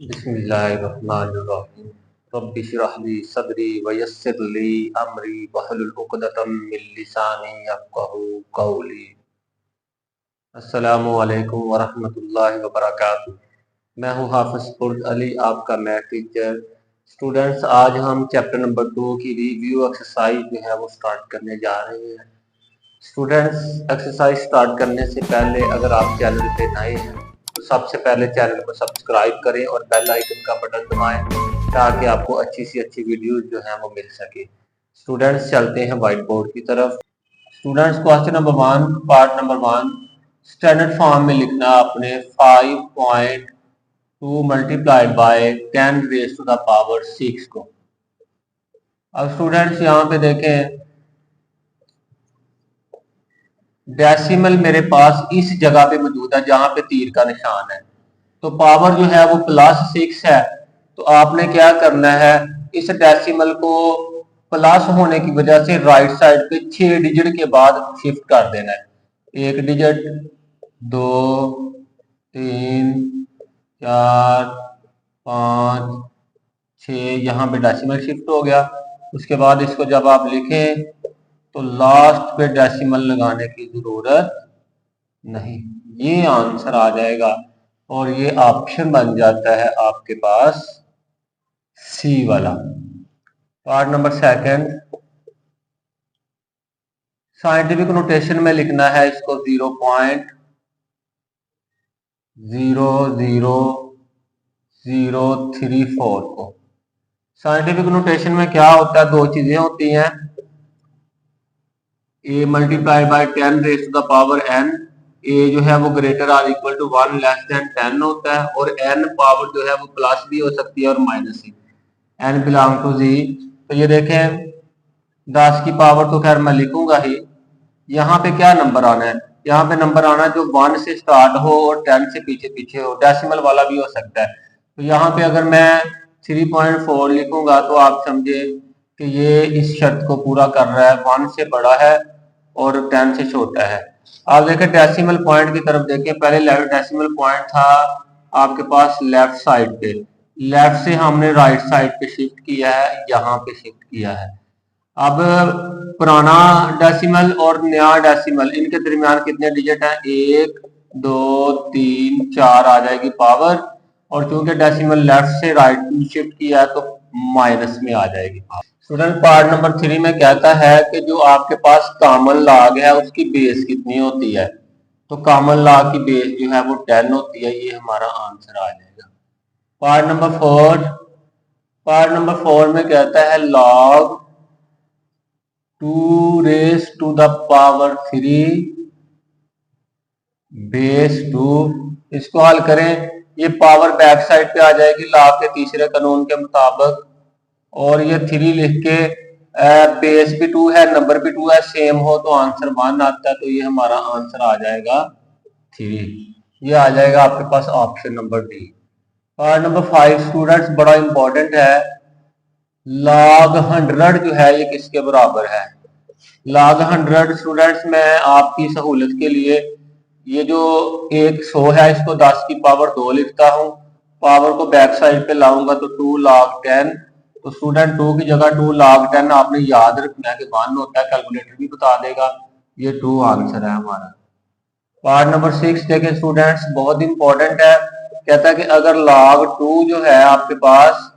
बिस्मिल्लाहिर्रहमानिर्रहीम। रब्बि इश्रह ली सदरी वयस्सिर ली अमरी वहलुल उक़दतम मिन लिसानी यफ़क़हू क़ौली। अस्सलामु अलैकुम वरहमतुल्लाहि वबरकातुहू। मैं हूँ हाफ़िज़ फ़ुर्द अली, आपका मैथ टीचर। स्टूडेंट्स, आज हम चैप्टर नंबर 2 की रिव्यू एक्सरसाइज जो है वो स्टार्ट करने जा रहे हैं। स्टूडेंट्स, एक्सरसाइज स्टार्ट करने से पहले अगर आप चैनल पे नए हैं तो सबसे पहले चैनल को सब्सक्राइब करें और बेल आइकन का बटन दबाएं ताकि आपको अच्छी सी अच्छी वीडियोस जो हैं वो मिल सके। स्टूडेंट्स, चलते हैं व्हाइट बोर्ड की तरफ। Students, question number 1, part number 1, standard form में लिखना आपने 5.2 multiplied by 10 raise to the power 6 को। अब स्टूडेंट्स यहाँ पे देखें, डेसिमल मेरे पास इस जगह पे मौजूद है जहां पे तीर का निशान है, तो पावर जो है वो +6 है। तो आपने क्या करना है, इस डेसिमल को प्लस होने की वजह से राइट साइड पे 6 डिजिट के बाद शिफ्ट कर देना है। 1 डिजिट, 2, 3, 4, 5, 6, यहाँ पे डेसिमल शिफ्ट हो गया। उसके बाद इसको जब आप लिखें तो लास्ट पे डेसिमल लगाने की जरूरत नहीं, ये आंसर आ जाएगा और ये ऑप्शन बन जाता है आपके पास सी वाला। पार्ट नंबर 2, साइंटिफिक नोटेशन में लिखना है इसको 0.00034 को। साइंटिफिक नोटेशन में क्या होता है, दो चीजें होती हैं, a multiply by 10 raise to the power n। a जो है वो greater or equal to 1 less than 10 होता है, और n पावर जो है वो प्लस भी हो सकती है और माइनस भी। n belong to z। तो ये देखें 10 की पावर तो खैर मैं लिखूंगा ही, यहाँ पे क्या नंबर आना है, यहाँ पे नंबर आना है जो 1 से स्टार्ट हो और 10 से पीछे पीछे हो, डेसिमल वाला भी हो सकता है। तो यहाँ पे अगर मैं 3.4 लिखूंगा तो आप समझे कि ये इस शर्त को पूरा कर रहा है, 1 से बड़ा है और 10 से छोटा है। आप देखें डेसिमल पॉइंट की तरफ देखें, पहले लेफ्ट डेसिमल पॉइंट था आपके पास लेफ्ट साइड पे, लेफ्ट से हमने राइट साइड पे शिफ्ट किया है, यहाँ पे शिफ्ट किया है। अब पुराना डेसिमल और नया डेसिमल, इनके दरमियान कितने डिजिट हैं, 1, 2, 3, 4 आ जाएगी पावर, और चूंकि डेसिमल लेफ्ट से राइट में शिफ्ट किया है तो माइनस में आ जाएगी पावर। स्टूडेंट, पार्ट नंबर 3 में कहता है कि जो आपके पास कॉमन लॉग है उसकी बेस कितनी होती है, तो कॉमन लॉग की बेस जो है वो 10 होती है, ये हमारा आंसर आ जाएगा। पार्ट नंबर 4 में कहता है log 2 raise to the power 3 base 2। इसको हल करें, ये पावर बैक साइड पे आ जाएगी लॉग के तीसरे कानून के मुताबिक, और ये 3 लिख के बेस भी 2 है, नंबर भी 2 है, सेम हो तो आंसर 1 आता है, तो ये हमारा आंसर आ जाएगा 3। ये आ जाएगा आपके पास option number D. Part number 5 students बड़ा इंपॉर्टेंट है, लॉग 100 जो है ये किसके बराबर है। लॉग 100 स्टूडेंट्स, मैं आपकी सहूलत के लिए ये जो एक 100 है इसको 10 की पावर 2 लिखता हूँ, पावर को बैक साइड पे लाऊंगा तो 2 log 10। तो स्टूडेंट 2 की जगह 2 log 10 आपने याद रखना है कि 1 होता है, कैलकुलेटर भी बता देगा, ये 2 आंसर है हमारा। पार्ट नंबर 6 देखें स्टूडेंट्स, बहुत इंपॉर्टेंट है, कहता है कि अगर log 2 जो है आपके पास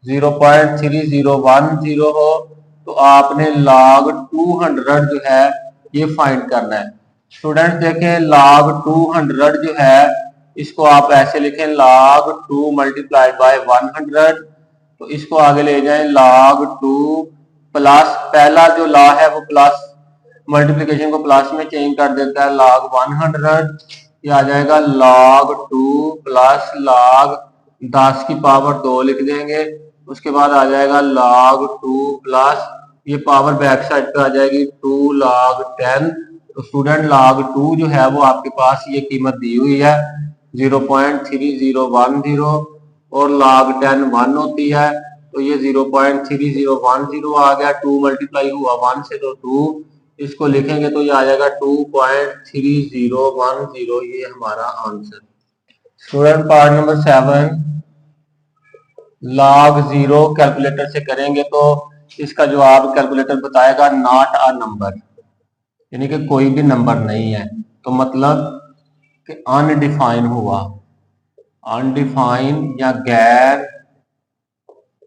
0.3010 हो तो आपने log 200 जो है ये फाइंड करना है। स्टूडेंट्स देखें, log 200 जो है इसको आप ऐसे लिखें, log 2 मल्टीप्लाइड बाय 100। तो इसको आगे ले जाएं, log 2 प्लस, पहला जो लॉ है वो प्लस, मल्टीप्लिकेशन को प्लस में चेंज कर देता है, log 100। ये आ जाएगा log 2 प्लस log 10 की पावर 2 लिख देंगे। उसके बाद आ जाएगा log 2 प्लस, ये पावर बैक साइड पे आ जाएगी 2 log 10। तो स्टूडेंट log 2 जो है वो आपके पास ये कीमत दी हुई है 0.3010, और log 10 1 होती है, तो ये 0.3010 आ गया, 2 मल्टीप्लाई हुआ 1 से तो 2, इसको लिखेंगे तो ये आ जाएगा 2.3010, ये हमारा answer. Student, part number 7, log 0 calculator से करेंगे तो इसका जवाब कैलकुलेटर बताएगा नॉट अ नंबर, यानी कि कोई भी नंबर नहीं है। तो मतलब कि अनडिफाइन हुआ, अनडिफाइन या गैर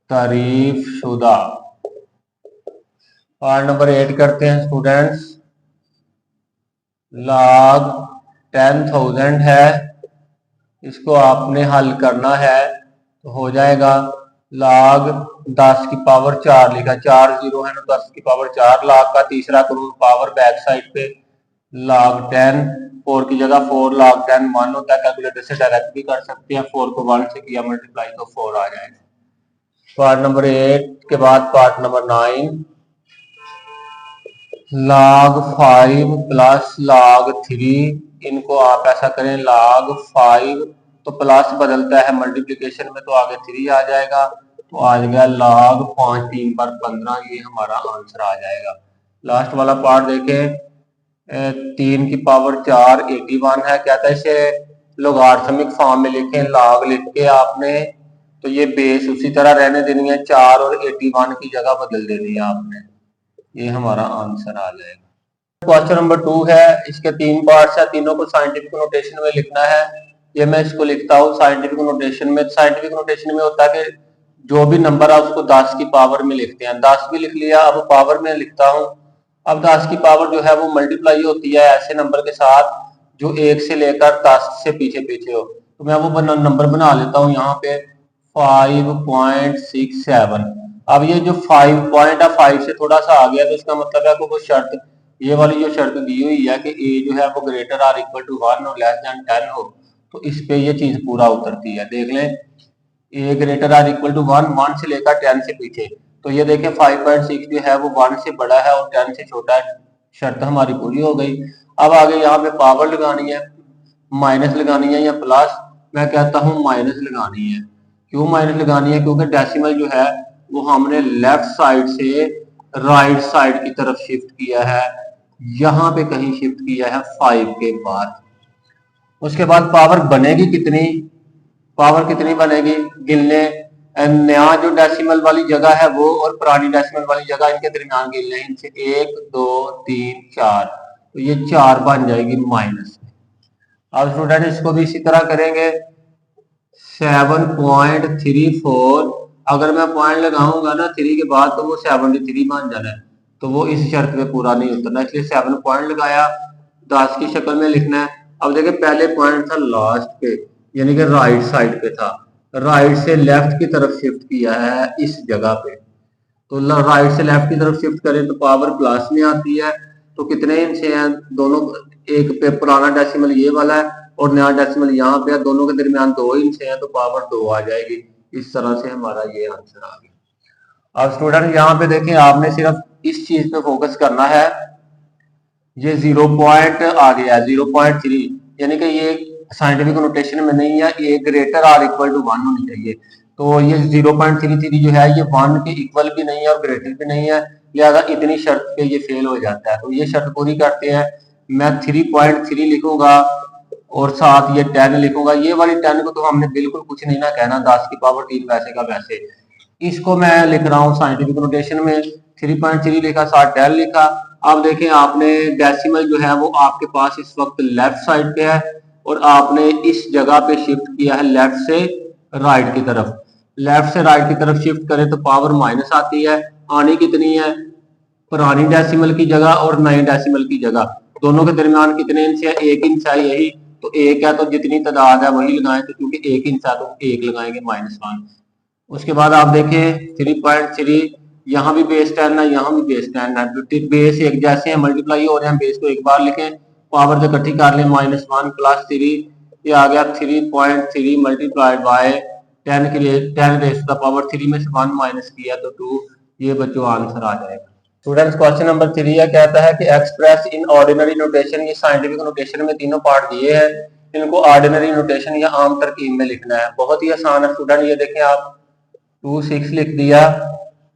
तारीफ शुदा। पार्ट नंबर 8 करते हैं स्टूडेंट्स। log 10,000 है, इसको आपने हल करना है तो हो जाएगा log 10 की पावर 4 लिखा, 4 जीरो है ना, 10 की पावर 4 लाख का तीसरा करूँ पावर बैक साइड पे log 10, 4 की जगह 4 log 10 1 होता है, कैलकुलेटर से डायरेक्ट भी कर सकते हैं, 4 को 1 से किया मल्टीप्लाई तो 4 आ जाएगा। पार्ट नंबर 8 के बाद part number 9, log 5 plus log 3, इनको आप ऐसा करें log 5 तो प्लस बदलता है मल्टीप्लिकेशन में तो आगे 3 आ जाएगा, तो आ जाएगा log 5 3 पर 15, ये हमारा आंसर आ जाएगा। लास्ट वाला पार्ट देखें, 3 की पावर 4 81 है, कहता है इसे लोगारिथमिक फॉर्म में लिखें, log लिख के आपने तो ये बेस उसी तरह रहने देनी है, 4 और 81 की जगह बदल देनी है आपने, ये हमारा आंसर आ जाएगा। क्वेश्चन नंबर 2 है, इसके 3 पार्ट्स है, तीनों को साइंटिफिक नोटेशन में लिखना है। ये मैं इसको लिखता हूँ साइंटिफिक नोटेशन में। साइंटिफिक नोटेशन में होता है कि जो भी नंबर है उसको 10 की पावर में लिखते हैं, 10 भी लिख लिया, अब पावर में लिखता हूँ। अब 10 की पावर जो है वो मल्टीप्लाई होती है ऐसे नंबर के साथ जो 1 से लेकर 10 से पीछे पीछे हो, तो मैं वो नंबर बना लेता हूँ यहाँ पे 5.67। अब ये जो 5 पॉइंट है 5 से थोड़ा सा आ गया तो इसका मतलब है वो शर्त, ये वाली जो शर्त दी हुई है कि ए जो है वो ग्रेटर आर इक्वल टू 1 और लेस देन 10 हो, तो इस पे ये चीज पूरा उतरती है। देख लें, ए ग्रेटर आर इक्वल टू 1, 1 से लेकर 10 से पीछे, तो ये देखें 5.6 जो है वो 1 से बड़ा है और 10 से छोटा है, शर्त हमारी पूरी हो गई। अब आगे यहाँ पे पावर लगानी है, माइनस लगानी है या प्लस, मैं कहता हूँ माइनस लगानी है। क्यों माइनस लगानी है? क्योंकि डेसिमल जो है वो हमने लेफ्ट साइड से राइट साइड की तरफ शिफ्ट किया है, यहाँ पे कहीं शिफ्ट किया है 5 के बाद। उसके बाद पावर बनेगी कितनी, पावर कितनी बनेगी गिनने, नया जो डेसिमल वाली जगह है वो और पुरानी डेसिमल वाली जगह इनके दरमियान गिनने, इनसे 1 2 3 4, तो ये 4 बन जाएगी माइनस। अब स्टूडेंट इसको भी इसी तरह करेंगे, 7.34, अगर मैं पॉइंट लगाऊंगा ना 3 के बाद तो वो 73 बन जाना है, तो वो इस शर्त पे पूरा नहीं उतरना, इसलिए 7 पॉइंट लगाया, 10 की शक्ल में लिखना है। अब देखिए पहले पॉइंट था लास्ट पे, यानी कि राइट साइड पे था, राइट से लेफ्ट की तरफ शिफ्ट किया है इस जगह पे, तो राइट से लेफ्ट की तरफ शिफ्ट करें तो पावर प्लस में आती है, तो कितने इंच हैं दोनों, एक पे पुराना डेसिमल ये वाला है और नया डेसिमल यहाँ पे है, दोनों के दरमियान 2 इंच है तो पावर 2 आ जाएगी। इस तरह से हमारा ये आंसर आ गया। अब स्टूडेंट यहाँ पे देखें, आपने सिर्फ इस चीज पे फोकस करना है, ये 0 पॉइंट आ गया 0.3, यानी कि ये साइंटिफिक नोटेशन में नहीं है, ये ग्रेटर आर इक्वल टू 1 होनी चाहिए, तो ये 0.33 जो है ये 1 के इक्वल भी नहीं है और ग्रेटर भी नहीं है, लिहाजा इतनी शर्त पे ये फेल हो जाता है। तो ये शर्त पूरी करते हैं, मैं 3.3 लिखूंगा और साथ ये 10 लिखूंगा, ये वाली 10 को तो हमने बिल्कुल कुछ नहीं ना कहना, 10 की पावर 3 वैसे का वैसे, इसको मैं लिख रहा हूँ साइंटिफिक नोटेशन में, 3.3 लिखा साथ 10 लिखा। अब देखें आपने डेसिमल जो है वो आपके पास इस वक्त लेफ्ट साइड पे है और आपने इस जगह पे शिफ्ट किया है लेफ्ट से राइट की तरफ, लेफ्ट से राइट की तरफ शिफ्ट करें तो पावर माइनस आती है, आनी कितनी है पुरानी डेसिमल की जगह और नई डेसिमल की जगह, दोनों के दरमियान कितने इंच है, 1 इंच है, यही तो 1 है तो जितनी तादाद है वही लगाएं, तो क्योंकि 1 इंच है तो 1 लगाएंगे -1। उसके बाद आप देखें 3.3, यहाँ भी बेस 10 है, यहाँ भी बेस 10 है, बेस एक जैसे हैं, मल्टीप्लाई हो रहे हैं, बेस को एक बार लिखें, पावर से इकट्ठी कर लें, -1 + 3, ये आ गया 3.3 मल्टीप्लाइड बाय 10 के लिए 10 रेज़ टू द पावर 3 में से 1 माइनस किया तो 2, ये बच्चों आंसर आ जाएगा। स्टूडेंट्स क्वेश्चन नंबर 3 है, कहता है कि एक्सप्रेस इन ऑर्डिनरी नोटेशन, ये साइंटिफिक नोटेशन में तीनों पार्ट दिए हैं, इनको ऑर्डिनरी नोटेशन या आम तरकीब में लिखना है। बहुत ही आसान है स्टूडेंट, ये देखें आप 26 लिख दिया।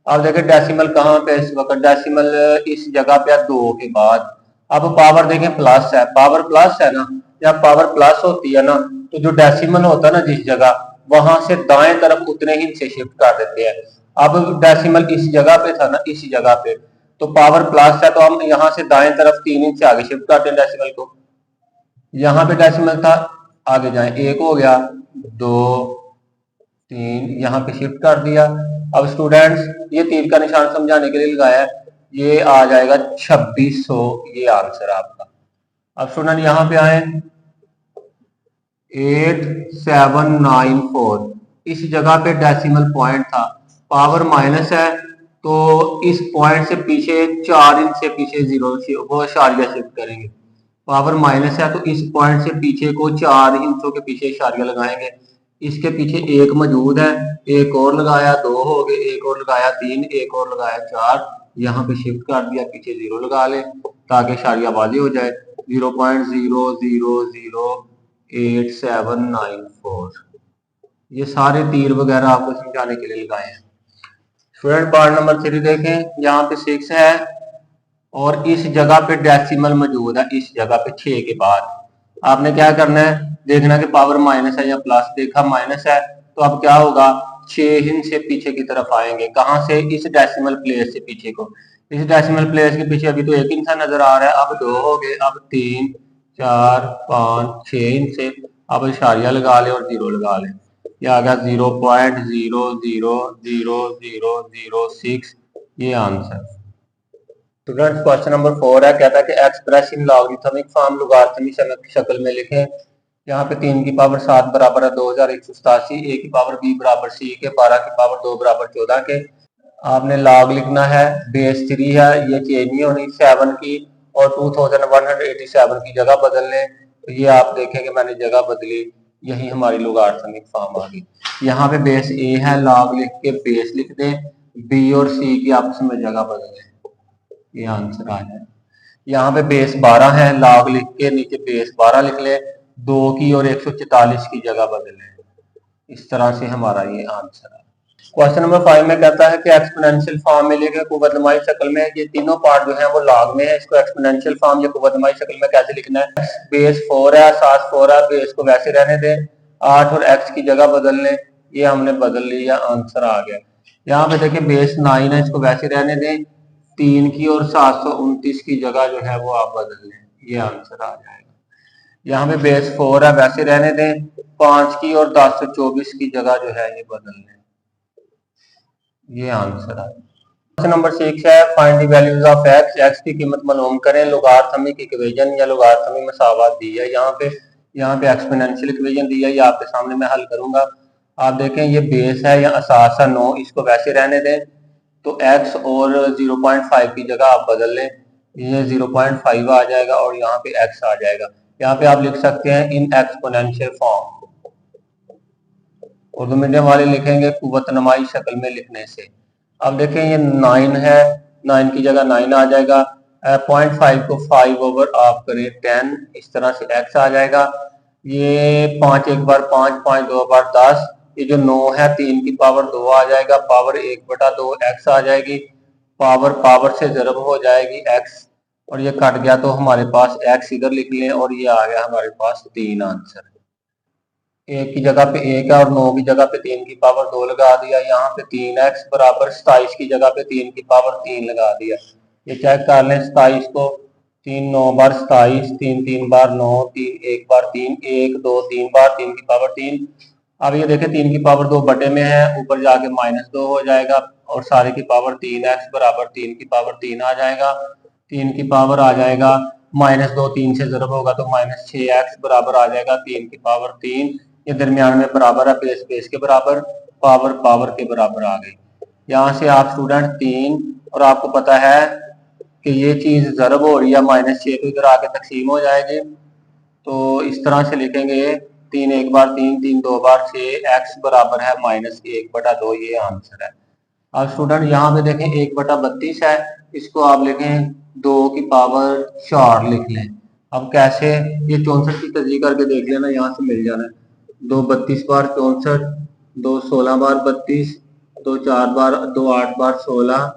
अब देखें डेसिमल कहाँ पे, इस वक्त डेसिमल इस जगह पे 2 के बाद, अब पावर देखें प्लस है, पावर प्लस है ना, जब पावर प्लस होती है ना तो जो डेसिमल होता है ना जिस जगह वहां से दाएं तरफ उतने ही से शिफ्ट कर देते हैं। अब डेसिमल इस जगह पे था ना, इसी जगह पे तो पावर प्लस है, तो हम यहाँ से दाएं तरफ 3 इंच से आगे शिफ्ट करते हैं डेसिमल को। यहाँ पे डेसिमल था, आगे जाए, 1 हो गया, 2, 3, यहाँ पे शिफ्ट कर दिया। अब स्टूडेंट्स ये तीर का निशान समझाने के लिए लगाया है, ये आ जाएगा 2600, ये आंसर आपका। अब स्टूडेंट यहाँ पे आए, 8794, इस जगह पे डेसिमल पॉइंट था, पावर माइनस है, तो इस पॉइंट से पीछे 4 इंच से पीछे जीरो वो इशारिया शिफ्ट करेंगे। पावर माइनस है तो इस पॉइंट से पीछे को 4 इंचों के पीछे इशारिया लगाएंगे। इसके पीछे 1 मौजूद है, एक और लगाया, 2 हो गए, एक और लगाया 3, एक और लगाया 4, यहाँ पे शिफ्ट कर दिया, पीछे 0 लगा ले ताकि इशारिया वाजी हो जाए। 0.000879 ये सारे तीर वगैरह आपको समझाने के लिए लगाए हैं। स्टूडेंट पार्ट नंबर 3 देखें, यहाँ पे 6 है और इस जगह पे डेसिमल मौजूद है, इस जगह पे 6 के बाद आपने क्या करना है, देखना कि पावर माइनस है या प्लस, देखा माइनस है तो अब क्या होगा, 6 इंच से पीछे की तरफ आएंगे, कहां से, इस डेसिमल प्लेस से पीछे को। इस डेसिमल प्लेस के पीछे अभी तो 1 इंच नजर आ रहा है, अब 2 हो गए, अब 3, 4, 5, 6 इंच से अब इशारिया लगा ले और 0 लगा ले, ये आ गया 0.0000006, ये आंसर। स्टूडेंट्स क्वेश्चन नंबर 4 है, कहता है कि express in logarithmic form logarithmic शक्ल में लिखें। यहाँ पे 3 की पावर 7 बराबर है 2187, a की पावर b बराबर c के, 12 की पावर 2 बराबर 14 के। आपने लॉग लिखना है, बेस 3 है, ये चेंज नहीं होनी, 7 की और 2187 की जगह बदल लें, तो ये आप देखें कि मैंने जगह बदली, यही हमारी लॉगरिथमिक फॉर्म आ गई। यहाँ पे बेस a है, लॉग लिख के बेस लिख दें, b और c की आपस में जगह बदल लें, ये आंसर आ जाए। यहाँ पे बेस 12 है, लॉग लिख के नीचे बेस 12 लिख ले, 2 की और 144 की जगह बदले, इस तरह से हमारा ये आंसर है। क्वेश्चन नंबर 5 में कहता है कि एक्सपोनेंशियल फॉर्म में लिखे कुव्वतनुमाई शक्ल में, ये तीनों पार्ट जो है वो लॉग में है, इसको एक्सपोनेंशियल फॉर्म या कुव्वतनुमाई शक्ल में कैसे लिखना है। बेस 4 है, 7 4 है, बेस को वैसे रहने दें, 8 और x की जगह बदल लें, ये हमने बदल लिया, आंसर आ गया। यहाँ पे देखिए बेस 9 है, इसको वैसे रहने दें, 3 की और 729 की जगह जो है वो आप बदल लें, ये आंसर आ जाएगा। यहाँ पे बेस 4 है, वैसे रहने दें, 5 की और 1024 की जगह जो है ये बदल लें, ये आंसर है। क्वेश्चन नंबर 6 है, find the values of x, x की कीमत मालूम करें। लॉगरिथमिक इक्वेशन या लॉगरिथमिक मसावत दी है, यहाँ पे एक्सपोनेंशियल इक्वेशन दी है, ये आपके सामने मैं हल करूंगा। आप देखें ये बेस है या असास है 9, इसको वैसे रहने दें, तो x और 0.5 की जगह आप बदल लें, ये 0.5 आ जाएगा और यहाँ पे x आ जाएगा। यहाँ पे आप लिख सकते हैं in exponential form, Urdu medium वाले लिखेंगे कुव्वतनुमाई शक्ल में लिखने से। अब देखें ये 9 है, 9 की जगह 9 आ जाएगा, 0.5 को 5 ओवर आप करें 10, इस तरह से x आ जाएगा। ये 5 एक बार 5, 5 2 बार 10, ये जो 9 है 3 की पावर 2 आ जाएगा, पावर 1/2 x आ जाएगी, पावर पावर से ज़रब हो जाएगी x, और ये कट गया तो हमारे पास x इधर लिख लें और ये आ गया हमारे पास 3 आंसर। 1 की जगह पे 1 है और 9 की जगह पे 3 की पावर 2 लगा दिया, यहाँ पे 3x बराबर 27 की जगह पे 3 की पावर 3 लगा दिया। ये चेक कर लें, 27 को 3 9 बार 27, 3 3 बार 9, 3 1 बार 3, 1 2 3 बार 3 की पावर 3। अब ये देखें 3 की पावर 2 बटे में है, ऊपर जाके -2 हो जाएगा और सारे की पावर 3x बराबर 3 की पावर 3 आ जाएगा, 3 की पावर आ जाएगा -2, 3 से ज़रब होगा तो -6x बराबर आ जाएगा 3 की पावर 3, ये दरमियान में बराबर है, बेस बेस के बराबर, पावर पावर के बराबर आ गई। यहाँ से आप स्टूडेंट 3, और आपको पता है कि ये चीज ज़रब हो रही है -6 तो इधर आके तकसीम हो जाएगी, तो इस तरह से लिखेंगे 3 1 बार 3, 3 2 बार 6, x बराबर है -1/2, ये आंसर है। अब स्टूडेंट यहाँ पे देखें 1/32 है, इसको आप लिखें 2 की पावर 4 लिख लें। अब कैसे, ये 64 की तस्दीक करके देख लेना, यहाँ से मिल जाना है। 2 32 बार 64, 2 16 बार 32, 2 4 बार 2 8 बार 16,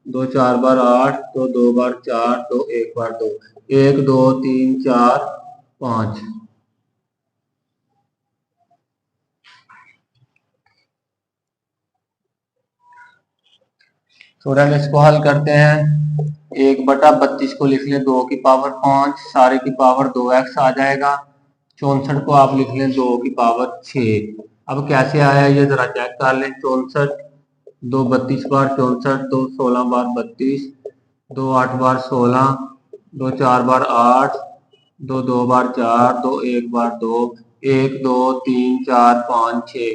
2 4 बार 8, 2 2 बार 4, 2 1 बार 2, 1 2 3 4 5। स्टूडेंट इसको हल करते हैं। 1/32 को लिख लें 2 की पावर 5, सारे की पावर 2x आ जाएगा। 64 को आप लिख लें 2 की पावर 6। अब कैसे आया ये जरा चेक कर लें। 64 2 32 बार 64, 2 16 बार 32, 2 8 बार 16, 2 4 बार 8, 2 2 बार 4, 2 1 बार 2, 1 2 3 4 5 6।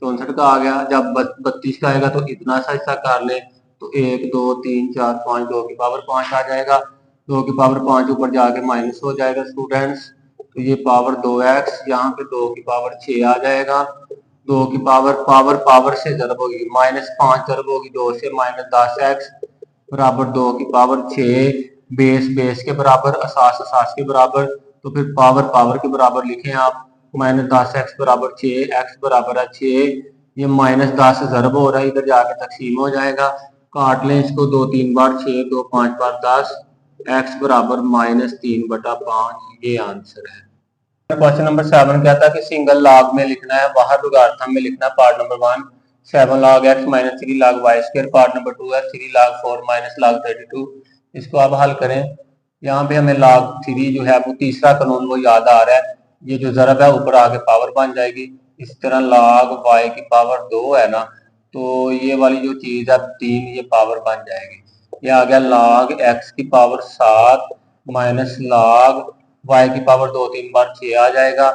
64 का आ गया। जब 32 का आएगा तो इतना सा हिस्सा कर ले, तो 1 2 3 4 5, 2 की पावर 5 आ जाएगा। 2 की पावर 5 ऊपर जाके माइनस हो जाएगा स्टूडेंट्स, तो ये पावर 2x, यहाँ पे 2 की पावर 6 आ जाएगा। 2 की पावर पावर से जरब होगी, -5 जरब होगी 2 से, -10x बराबर 2 की पावर 6, बेस के बराबर, असास के बराबर, तो फिर पावर के बराबर लिखें आप। -10x बराबर 6, x बराबर है 6, ये -10 जरब हो रहा है, इधर जाके तकसीम हो जाएगा। काट लें इसको 2 3 बार 6, 2 5 बार 10, x बराबर -3/5, ये आंसर है। क्वेश्चन नंबर 7 क्या था कि सिंगल लॉग में लिखना है, बाहर लोगारिथम में लिखना है। Part number 1 7 log x - 3 log y square. Part number 2 है 3 log 4 - log 32। इसको आप हल करें। यहाँ पे हमें log 3 जो है वो तीसरा कानून वो याद आ रहा है, ये जो जरब है ऊपर आगे पावर बन जाएगी। इस तरह log y की पावर 2 है ना, तो ये वाली जो चीज है 3, ये पावर बन जाएगी। ये आ गया log x की पावर 7 माइनस log y की पावर 2 3 बार 6 आ जाएगा।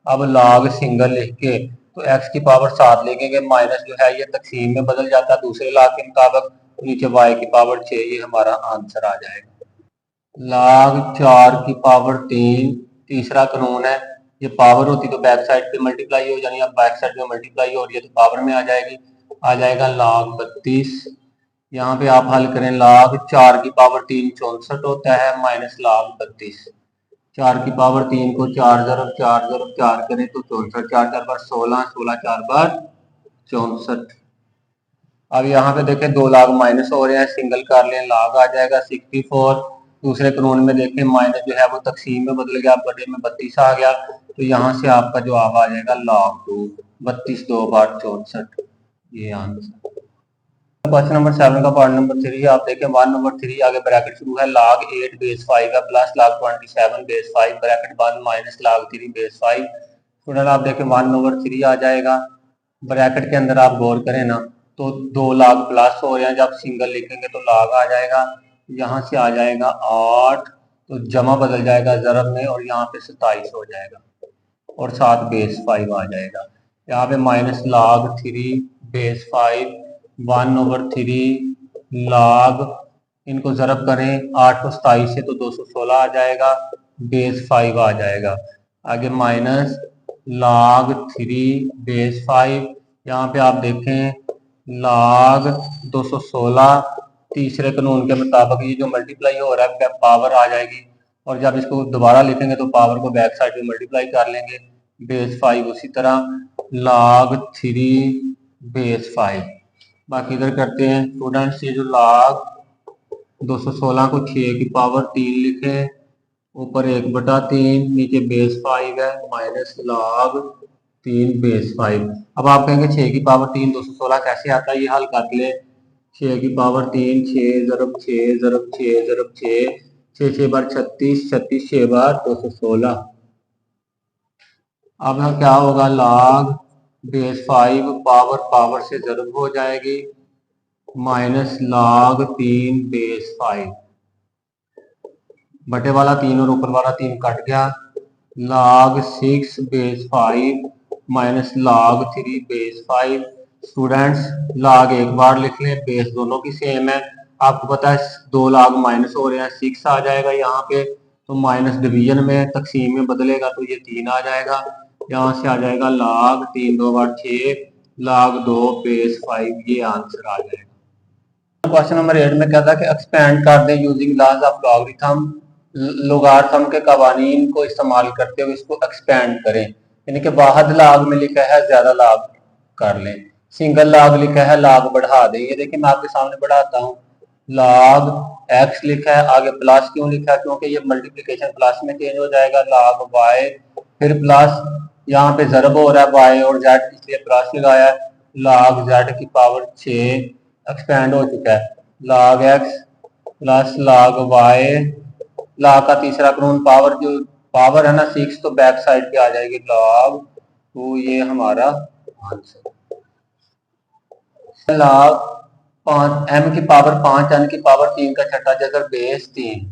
अब log सिंगल लिख के तो x की पावर 7 लिखेंगे, माइनस जो है ये तकसीम में बदल जाता है दूसरे log के मुताबिक, नीचे y की पावर 6, ये हमारा आंसर आ जाएगा। log 4 की पावर 3 तीसरा कानून है, ये पावर होती तो बैक साइड पे मल्टीप्लाई हो जानी, अब बैक साइड पे मल्टीप्लाई हो रही है तो पावर में आ जाएगी, आ जाएगा log 32। यहाँ पे आप हल करें, log 4 की पावर 3 64 होता है, माइनस log 32। 4 की पावर 3 को 4 जरब 4 करें तो 64, 4 4 बार 16, 16 4 बार 64। अब यहाँ पे देखें 2 log माइनस हो रहे हैं, सिंगल कर लें log आ जाएगा 64। दूसरे कानून में देखें माइनस जो है वो तकसीम में बदल गया, बटे में 32 आ गया, तो यहाँ से आपका जवाब आ जाएगा log 2, 32 2 बार 64, ये आंसर। क्वेश्चन नंबर 7 का पार्ट नंबर 3 आप देखें 1 ओवर 3 आगे ब्रैकेट शुरू है, log 8 बेस 5 है प्लस log 27 बेस 5 ब्रैकेट बंद माइनस log 3 बेस 5। स्टूडेंट आप देखें 1 ओवर 3 आ जाएगा, ब्रैकेट के अंदर आप गौर करें ना तो 2 log प्लस हो रहे हैं, जब सिंगल लिखेंगे तो log आ जाएगा, यहाँ से आ जाएगा 8, तो जमा बदल जाएगा जरब में और यहाँ पे 27 हो जाएगा और साथ बेस 5 आ जाएगा। यहाँ पे minus log 3 base 5, 1 over 3 log, इनको जरब करें 8 को 27 से तो 216 आ जाएगा, बेस 5 आ जाएगा। आगे माइनस log 3 बेस 5, यहाँ पे आप देखें log 216, तीसरे कानून के मुताबिक ये जो मल्टीप्लाई हो रहा है पावर आ जाएगी, और जब इसको दोबारा लिखेंगे तो पावर को बैक साइड में मल्टीप्लाई कर लेंगे, बेस 5 उसी तरह log 3 बेस 5। बाकी इधर करते हैं स्टूडेंट्स, ये जो log 216 को 6 की पावर 3 लिखे, ऊपर 1/3, नीचे बेस 5 है, माइनस log 3 बेस 5। अब आप कहेंगे 6 की पावर 3 216 कैसे आता है, ये हल कर ले। 6 की पावर 3 6 जरब 6 जरब 6 जरब 6, 6 6 बार 36, 36 6 बार 216। अब यहाँ क्या होगा, log बेस 5 पावर से जरब हो जाएगी, माइनस log 3 बेस 5, बटे वाला 3 और ऊपर वाला 3 कट गया, log 6 base 5 minus log 3 base 5। Students log एक बार लिख लें, बेस दोनों की सेम है, आपको पता है 2 log माइनस हो रहे हैं, 6 आ जाएगा यहाँ पे, तो माइनस डिवीजन में तकसीम में बदलेगा तो ये 3 आ जाएगा, यहाँ से आ जाएगा log 3 2 बार 6 log 2 बेस 5, ये आंसर आ जाएगा। क्वेश्चन नंबर 8 में क्या था कि एक्सपेंड कर दें using laws of logarithm, logarithm के कवानीन को इस्तेमाल करते हुए इसको एक्सपेंड करें, यानी कि वाहद लाग में लिखा है ज्यादा लाग कर लें, सिंगल लाग लिखा है लाग बढ़ा दें। ये देखिए मैं आपके सामने बढ़ाता हूँ, log x लिखा है, आगे प्लस क्यों लिखा है, क्योंकि ये मल्टीप्लिकेशन प्लस में चेंज हो जाएगा, log y फिर प्लस, यहाँ पे जरब हो रहा है y और z इसलिए प्लस लगाया है, log z की पावर 6 एक्सपेंड हो चुका है। log x plus log y, log का तीसरा कानून पावर, जो पावर है ना 6 तो बैक साइड पे आ जाएगी log 2, ये हमारा आंसर। log 5 m की पावर 5 n की पावर 3 का छठा जगह base 3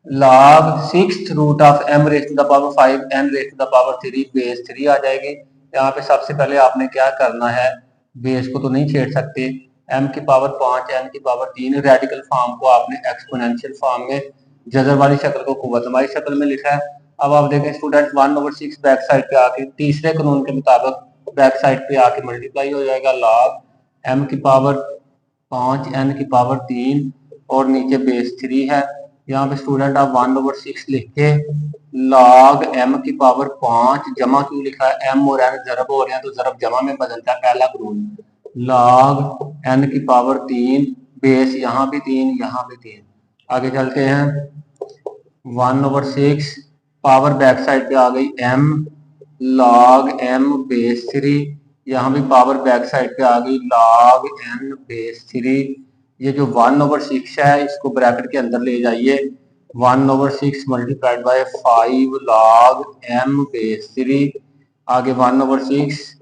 log 6th root of m raise to the power 5 n raise to the power 3 base 3 आ जाएगी। यहाँ पे सबसे पहले आपने क्या करना है, बेस को तो नहीं छेड़ सकते, m की पावर 5 n की पावर 3 रेडिकल फॉर्म को आपने एक्सपोनेंशियल फॉर्म में, जजर वाली शक्ल को कुव्वतमाई शक्ल में लिखा है। अब आप देखें स्टूडेंट 1/6 बैक साइड पे आके तीसरे कानून के मुताबिक बैक साइड पे आके मल्टीप्लाई हो जाएगा log m की पावर 5 n की पावर 3 और नीचे बेस 3 है। यहाँ पे स्टूडेंट आप 1/6 लिख के log m की पावर 5 जमा क्यों लिखा है, m और n जरब हो रहे हैं तो जरब जमा में बदलता है पहला कानून, log n की पावर 3 बेस यहाँ भी 3 यहाँ भी 3। आगे चलते हैं 1/6 पावर बैक साइड पे आ गई m log m बेस 3, यहाँ भी पावर बैक साइड पे आ गई log n बेस 3। ये जो 1/6 है इसको ब्रैकेट के अंदर ले जाइए, 1/6 multiplied by 5 log m base 3, आगे 1/6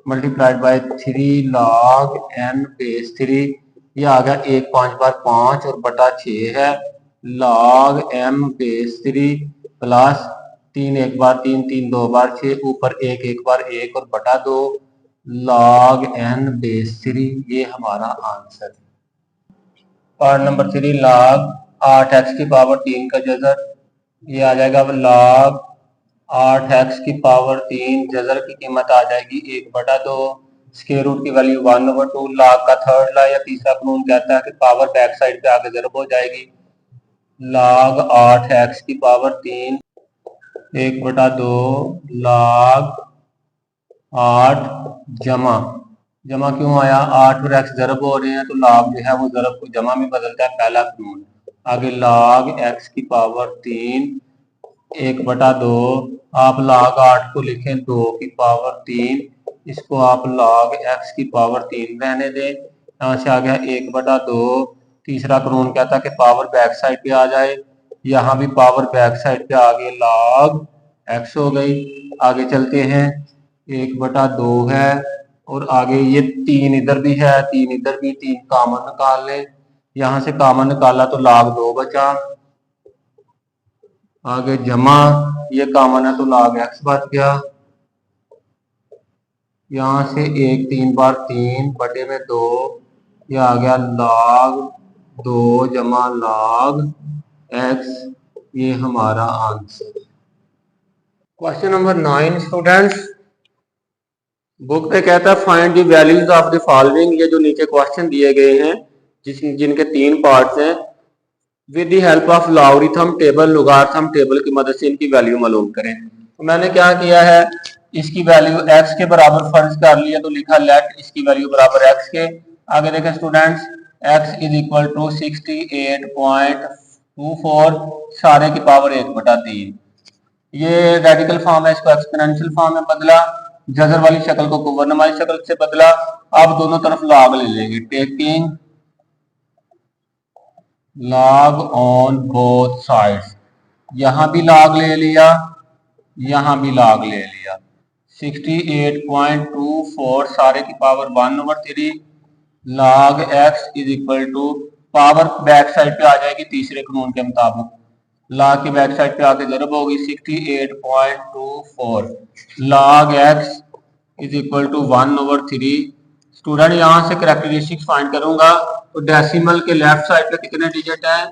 multiplied by 3 log n base 3, ये आ गया 1 5 बार 5 और बटा 6 है log m बेस 3 प्लस 3 1 बार 3 3 2 बार 6 ऊपर 1 1 बार 1 और बटा 2 log n बेस 3, ये हमारा answer. Part number 3 log 8x की पावर 3 का जजर, ये आ जाएगा log 8x की पावर 3 जजर की कीमत आ जाएगी 1/2, स्क्वायर रूट की वैल्यू 1/2। log का थर्ड लॉ या तीसरा कानून कहता है कि पावर बैक साइड पे आगे जरब हो जाएगी, log 8x की पावर 3 1/2 log 8 जमा, जमा क्यों आया, 8 और x जरब हो रहे हैं तो log जो है वो जरब को जमा में बदलता है पहला कानून। आगे log x की पावर 3 1/2, आप log 8 को लिखें 2 की पावर 3, इसको आप log x की पावर 3 रहने दें, यहाँ से आ गया 1/2। तीसरा कानून कहता है कि पावर बैक साइड पे आ जाए, यहाँ भी पावर बैक साइड पे आ गई log x हो गई। आगे चलते हैं 1/2 है और आगे ये 3 इधर भी है 3 इधर भी, 3 कॉमन निकाल लें, यहाँ से कॉमन निकाला तो log 2 बचा, आगे जमा ये कॉमन है तो log x बच गया, यहाँ से 1 3 बार 3 बटे में 2, ये आ गया log 2 जमा log x, ये हमारा answer. Question number 9 students, book पे कहता है find the values of the following, ये जो नीचे क्वेश्चन दिए गए हैं जिनके 3 पार्ट्स हैं, with the help of logarithm table logarithm table की मदद से इनकी वैल्यू मालूम करें। तो मैंने क्या किया है, इसकी वैल्यू x के बराबर फर्ज कर लिया तो लिखा लेट इसकी वैल्यू बराबर x के। आगे देखें students, x is equal to 68.24 सारे की पावर 1/3, ये रेडिकल फॉर्म है, इसको एक्सपोनेंशियल फॉर्म में बदला, जजर वाली शक्ल को कुव्वतमाई शक्ल से बदला। अब दोनों तरफ log ले लेंगे, taking log on both sides, यहां भी log ले लिया यहां भी log ले लिया, 68.24 सारे की power 1/3 log x is equal to, power back side पे आ जाएगी तीसरे कानून के मुताबिक, log की बैक साइड पे आके जरब होगी 68.24 log x is equal to 1/3। Student यहां से कैरेक्टरिस्टिक्स फाइंड करूंगा तो डेसिमल के लेफ्ट साइड पे कितने डिजिट है,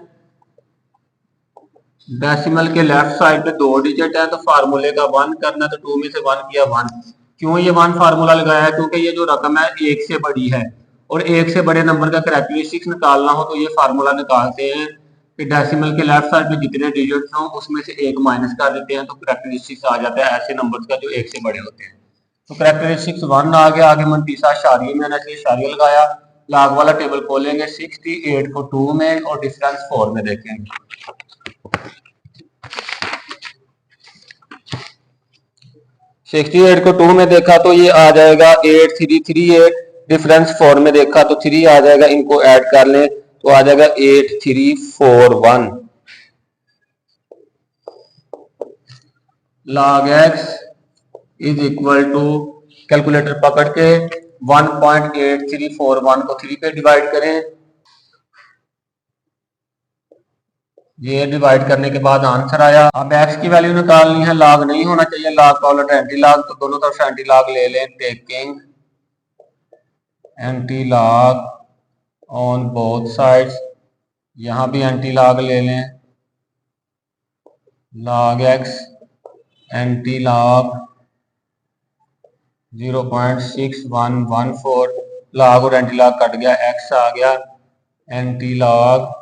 डेसिमल के लेफ्ट साइड पे 2 डिजिट है, तो फार्मूले का 1 करना, तो 2 में से 1 किया 1। क्यों ये 1 फार्मूला लगाया है, क्योंकि ये जो रकम है 1 से बड़ी है और 1 से बड़े नंबर का कैरेक्टरिस्टिक्स निकालना हो तो ये फार्मूला निकालते हैं कि डेसिमल के लेफ्ट साइड पे जितने डिजिट्स हों उसमें से 1 माइनस कर देते हैं तो कैरेक्टरिस्टिक्स आ जाता है ऐसे नंबर्स का जो 1 से बड़े होते हैं। तो कैरेक्टरिस्टिक्स 1 आ गया, आगे मनतीसा शारिये में मैंने इसलिए शारिया लगाया, log वाला टेबल खोलेंगे 68 को 2 में और डिफरेंस 4 में देखेंगे। 68 को 2 में देखा तो ये आ जाएगा 8338, डिफरेंस 4 में देखा तो 3 आ जाएगा, इनको ऐड कर लें तो आ जाएगा 8341 log x is equal to, calculator पकड़ के 1.8341 को 3 पे डिवाइड करें। ये डिवाइड करने के बाद आंसर आया। अब x की वैल्यू निकालनी है, लॉग नहीं होना चाहिए, लॉग का उलट एंटी लॉग, तो दोनों तरफ एंटी लॉग ले लें। Taking anti log on both sides, यहां भी एंटी लॉग ले लें। log x anti log 0.6114, log और एंटी लॉग कट गया, x आ गया एंटी लॉग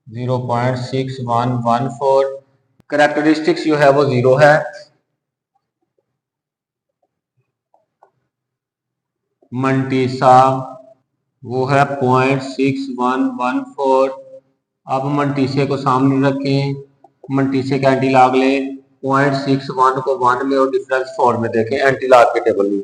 0.6114। कैरेक्टरिस्टिक्स जो है वो 0 है। मंटीसा वो है 0.6114। अब मंटीसे को सामने रखें, मंटीसे का एंटी लॉग लें, 0.61 को 1 में और डिफरेंस 4 में देखें। एंटी लॉग के टेबल में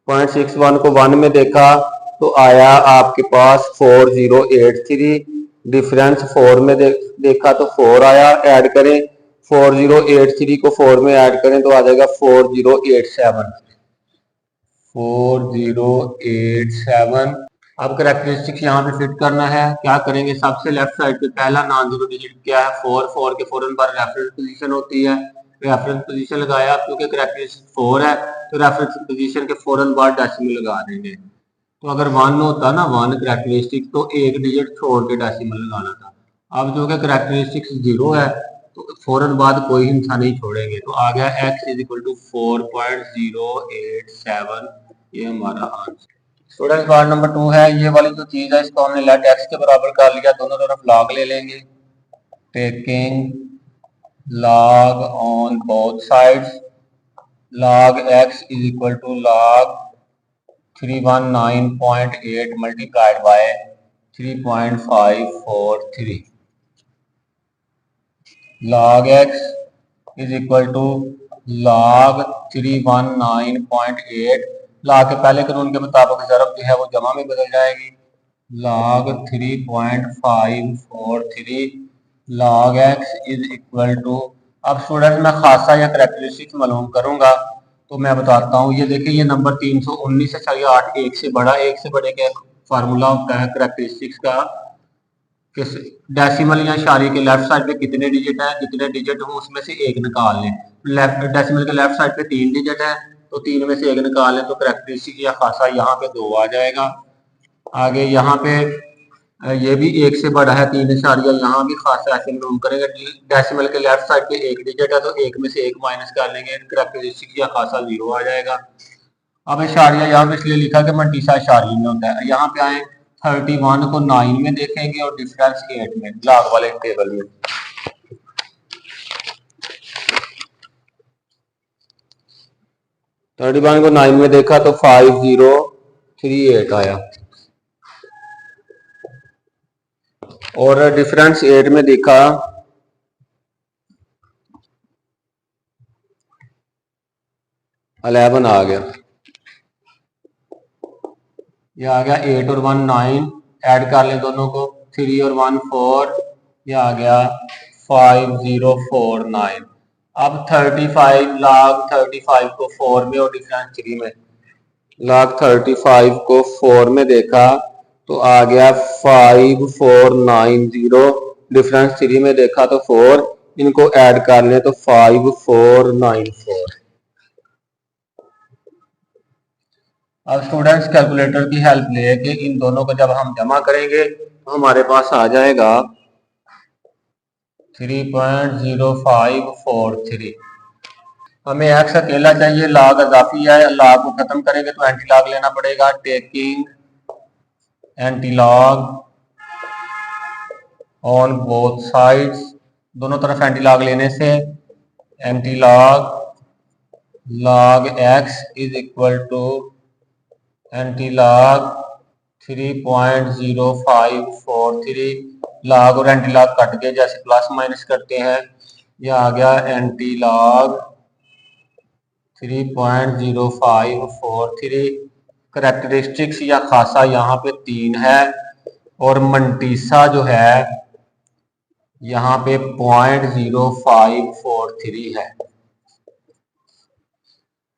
0.61 को 1 में देखा तो आया आपके पास 4083, डिफरेंस 4 में देखा तो 4 आया। ऐड करें 4083 को 4 में ऐड करें तो आ जाएगा 4087। अब कैरेक्टरिस्टिक्स यहाँ पे फिट करना है। क्या करेंगे, सबसे लेफ्ट साइड पे पहला नॉन जीरो डिजिट क्या है, 4 के फौरन पर रेफरेंस पोजीशन होती है। रेफरेंस पोजीशन लगाया, क्योंकि कैरेक्टरिस्टिक 4 है तो रेफरेंस पोजीशन के फौरन बाद डेसिमल लगा देंगे। तो अगर 1 होता ना 1 कैरेक्टरिस्टिक, तो एक डिजिट छोड़ के डेसिमल लगाना था। अब जो कि कैरेक्टरिस्टिक्स 0 है तो फौरन बाद कोई हिस्सा नहीं छोड़ेंगे, तो आ गया x इज इक्वल टू 4.087। ये हमारा आंसर। स्टूडेंट पार्ट नंबर 2 है। ये वाली जो चीज है इसको हमने लेट x के बराबर कर लिया, दोनों तरफ लॉग ले लेंगे। Taking log on both sides, log x is equal to log 319.8 multiplied by 3.543। log x is equal to log 319.8, log के पहले कानून के मुताबिक ज़रब जो है वो जमा में बदल जाएगी। log 3.543 log x is equal to, अब स्टूडेंट मैं खासा या कैरेक्टरिस्टिक्स मालूम करूंगा तो मैं बताता हूँ। ये देखिए, ये नंबर 319.8 एक से बड़ा, एक से बड़े का फार्मूला होता है कैरेक्टरिस्टिक्स का, डेसिमल या इशारे के लेफ्ट साइड पे कितने डिजिट हैं, जितने डिजिट हो उसमें से एक निकाल लें। लेफ्ट डेसिमल के लेफ्ट साइड पे 3 डिजिट है तो 3 में से एक निकाल लें, तो कैरेक्टरिस्टिक या खासा यहाँ पे 2 आ जाएगा। आगे यहाँ पे ये भी एक से बड़ा है, 3 इशारिया, यहाँ भी खासा ऐसे मालूम करेंगे। डेसिमल के लेफ्ट साइड पे एक डिजिट है तो एक में से एक माइनस कर लेंगे, कैरेक्टरिस्टिक या खासा 0 आ जाएगा। अब इशारिया यहाँ पे इसलिए लिखा कि मंटीसा इशारिया में होता है। यहाँ पे आए 31 को 9 में देखेंगे और डिफरेंस 8 में, लॉग वाले टेबल में। तो 31 को 9 में देखा तो 5038 आया, और डिफरेंस 8 में देखा 11 आ गया। ये आ गया 8 और 1 9, ऐड कर लें दोनों को, 3 और 1 4, ये आ गया 5049। अब 35 log 35 को 4 में और डिफरेंस 3 में, log 35 को 4 में देखा तो आ गया 5490, डिफरेंस 3 में देखा तो 4, इनको ऐड कर लें तो 5494। अब स्टूडेंट्स कैलकुलेटर की हेल्प लेके इन दोनों को जब हम जमा करेंगे तो हमारे पास आ जाएगा 3.0543। हमें x अकेला चाहिए, log अजाफी है, log को खत्म करेंगे तो एंटी लॉग लेना पड़ेगा। Taking anti log on both sides, दोनों तरफ एंटी लॉग लेने से anti log log x is equal to anti log 3.0543, log और एंटी लॉग कट गए जैसे प्लस माइनस करते हैं। यह आ गया एंटी लॉग 3.0543। कैरेक्टरिस्टिक्स या खासा यहाँ पे 3 है और मंटीसा जो है यहाँ पे 0.0543 है।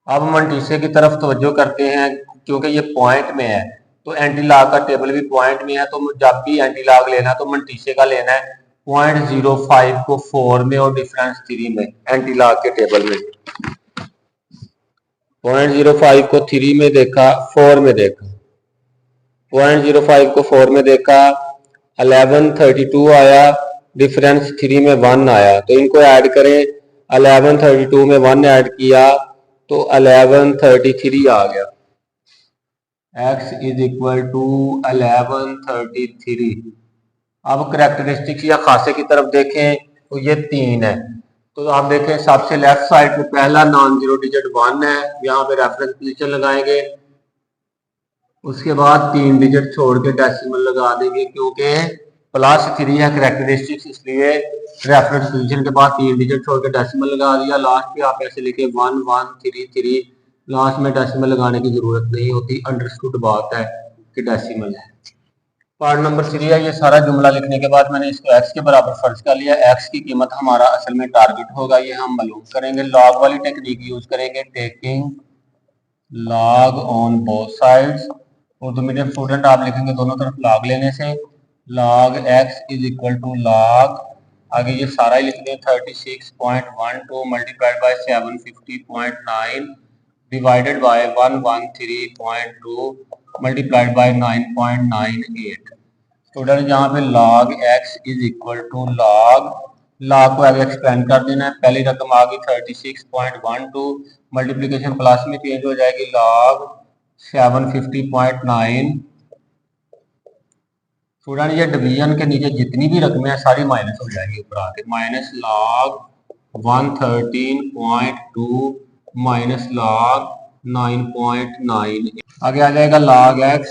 अब मंटीसे की तरफ तवज्जो करते हैं, क्योंकि ये पॉइंट में है तो एंटी लॉग का टेबल भी पॉइंट में है, तो जब भी एंटी लॉग लेना है तो मंटीसे का लेना है 0.05 को 4 में और डिफरेंस 3 में, एंटी लॉग के टेबल में 0.05 को 3 में देखा, 4 में देखा, 0.05 को 4 में देखा, 1132 आया, डिफरेंस 3 में 1 आया, तो इनको ऐड करें, 1132 में 1 ऐड किया तो 1133 आ गया। x is equal to 1133। अब करेक्टरिस्टिक्स या खासे की तरफ देखें तो ये 3 है, तो आप देखें सबसे लेफ्ट साइड पे पहला नॉन जीरो डिजिट 1 है, यहाँ पे रेफरेंस पोजीशन लगाएंगे, उसके बाद 3 डिजिट छोड़ के डेसिमल लगा देंगे, क्योंकि +3 है करेक्टरिस्टिक्स, इसलिए रेफरेंस पोजीशन के बाद 3 डिजिट छोड़ के डेसिमल लगा दिया। लास्ट पे आप ऐसे लिखे 1133, लास्ट में डेसिमल लगाने की जरूरत नहीं होती, अंडरस्टूड बात है कि डेसिमल है। पार्ट नंबर 3 है, ये सारा जुमला लिखने के बाद मैंने इसको x के बराबर फर्ज कर लिया। x की कीमत हमारा असल में टारगेट होगा, ये हम मालूम करेंगे। लॉग वाली टेक्निक यूज करेंगे, taking log on both sides. Urdu medium student आप लिखेंगे दोनों तरफ लॉग लेने से, log x is equal to log, आगे ये सारा ही लिख दें 36.12 multiplied by 750.9 divided by 113.2 multiplied by 9.98। Student यहाँ पे log x is equal to log को आगे एक्सपेंड कर देना है, पहली रकम आ गई 36.12, मल्टीप्लीकेशन प्लस में चेंज हो जाएगी log 750.9। स्टूडेंट ये डिवीजन के नीचे जितनी भी रकमें हैं सारी माइनस हो जाएगी ऊपर आके, माइनस log 113.2 माइनस log 9.9, आगे आ जाएगा log x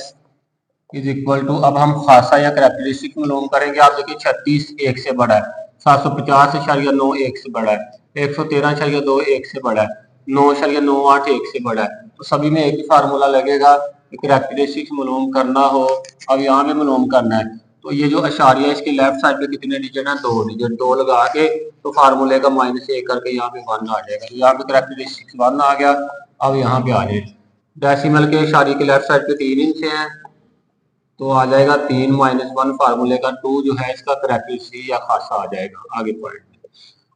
is equal to, अब हम खासा या करेक्टरिस्टिक मालूम करेंगे। आप देखिए 36 1 से बड़ा है, 750.9 1 से बड़ा है, 113.2 1 से बड़ा है, 9.98 1 से बड़ा है, तो सभी में एक ही फार्मूला लगेगा। करेक्टरिस्टिक्स मालूम करना हो, अब यहाँ पे मालूम करना है, तो ये जो अशारिया इसके लेफ्ट साइड पे कितने डिजिट है, 2 डिजिट, 2 लगा के तो फार्मूले का -1 करके यहाँ पे 1 आ जाएगा, तो यहाँ पे करेक्टरिस्टिक्स 1 आ गया। अब यहाँ पे आ जाए डेसिमल के अशारिये के लेफ्ट साइड पे 3 इंच है, तो आ जाएगा 3 - 1 फार्मूले का 2 जो है इसका करेक्टरिस्टिक या खासा आ जाएगा आगे पॉइंट।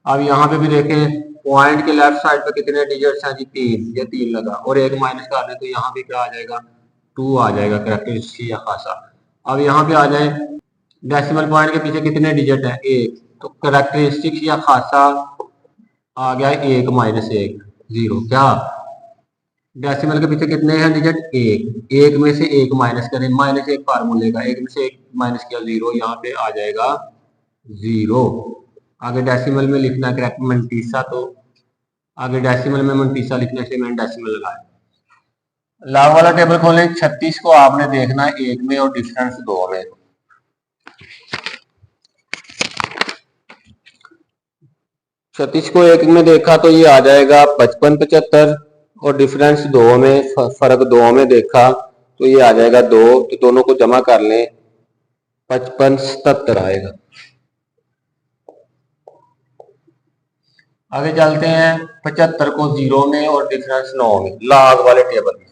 अब यहाँ पे भी देखें पॉइंट के लेफ्ट साइड पे कितने डिजिट्स हैं जी, 3, ये 3 लगा और 1 माइनस कर दें तो यहाँ पे क्या आ जाएगा, 2 आ जाएगा करेक्टरिस्टिक या खासा। अब यहाँ पे आ जाए डेसिमल पॉइंट के पीछे कितने डिजिट है, 1, तो करेक्टरिस्टिक या खासा आ गया 1 - 1 0। क्या डेसिमल के पीछे कितने हैं डिजिट, 1 में से 1 माइनस करें, -1 फार्मूले का, 1 में से 1 माइनस किया 0, यहाँ पे आ जाएगा 0। आगे डेसिमल में लिखना करेक्ट मंटीसा, तो आगे डेसिमल में मंटीसा लिखने से मैंने डेसिमल लगाया। लॉग वाला टेबल खोलें, 36 को आपने देखना है 1 में और डिफरेंस 2 में। छत्तीस को 1 में देखा तो ये आ जाएगा 55 75 और डिफरेंस 2 में, फर्क 2 में देखा तो ये आ जाएगा 2, तो दोनों को जमा कर लें 55 77 आएगा। आगे चलते हैं 75 को 0 में और डिफरेंस 9 में, लॉग वाले टेबल में।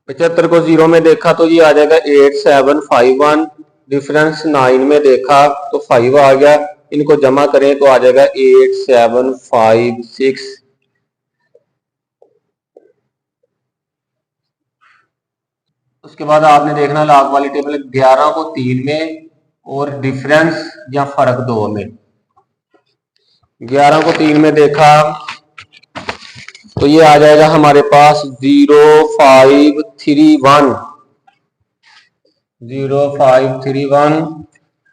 पचहत्तर को 0 में देखा तो ये आ जाएगा 8751, डिफरेंस 9 में देखा तो 5 आ गया, इनको जमा करें तो आ जाएगा 8756। उसके बाद आपने देखना लॉग वाली टेबल 11 को 3 में और डिफरेंस या फर्क 2 में। 11 को 3 में देखा तो ये आ जाएगा हमारे पास 0531, 0531,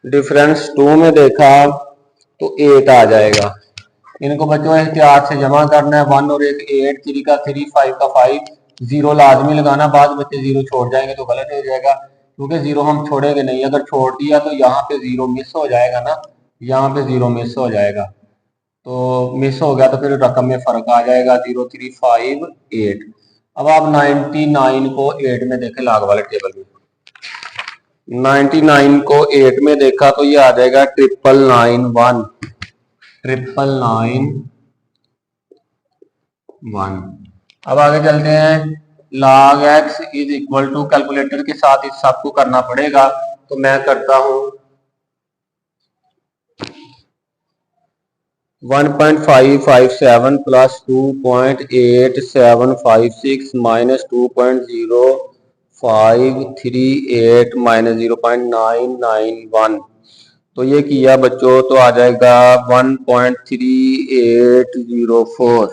डिफरेंस 2 में देखा तो 8 आ जाएगा। इनको बच्चों एहतियात से जमा करना है, 1 और 1 8, 3 का 3, 5 का 5, 0 लाजमी लगाना, बाद बच्चे 0 छोड़ जाएंगे तो गलत हो जाएगा, क्योंकि 0 हम छोड़ेंगे नहीं, अगर छोड़ दिया तो यहाँ पे 0 मिस हो जाएगा ना, यहाँ पे 0 मिस हो जाएगा, तो मिस हो गया तो फिर रकम में फर्क आ जाएगा 0358। अब आप 99 को 8 में देखें लाग वाले टेबल में। 99 को 8 में देखा तो ये आ जाएगा 999 1। अब आगे चलते हैं। log x is equal to, calculator के साथ इस सबको करना पड़ेगा तो मैं करता हूं 1.557 प्लस 2.8756 माइनस 2.0538 माइनस 0.991। तो ये किया बच्चों तो आ जाएगा 1.3804।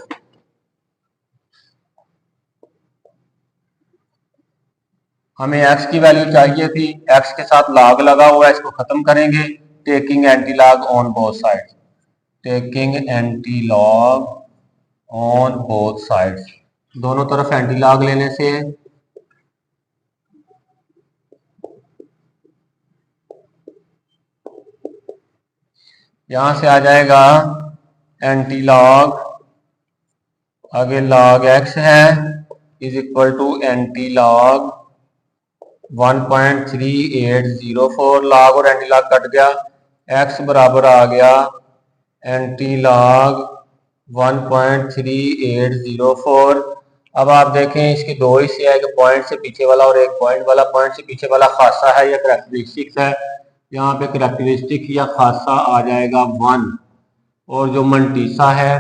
हमें x की वैल्यू चाहिए थी, x के साथ log लगा हुआ है, इसको खत्म करेंगे। Taking anti log on both sides, taking anti log on both sides, दोनों तरफ एंटी लॉग लेने से यहां से आ जाएगा एंटी लॉग, आगे log x है is equal to anti log 1.3804। Log और एंटी लॉग कट गया, x बराबर आ गया एंटी लॉग 1.3804। अब आप देखें इसके दो हिस्से है, एक पॉइंट से पीछे वाला और एक पॉइंट वाला। पॉइंट से पीछे वाला खासा है या करैक्टरिस्टिक्स है, यहाँ पे करैक्टरिस्टिक या खासा आ जाएगा 1 और जो मंटीसा है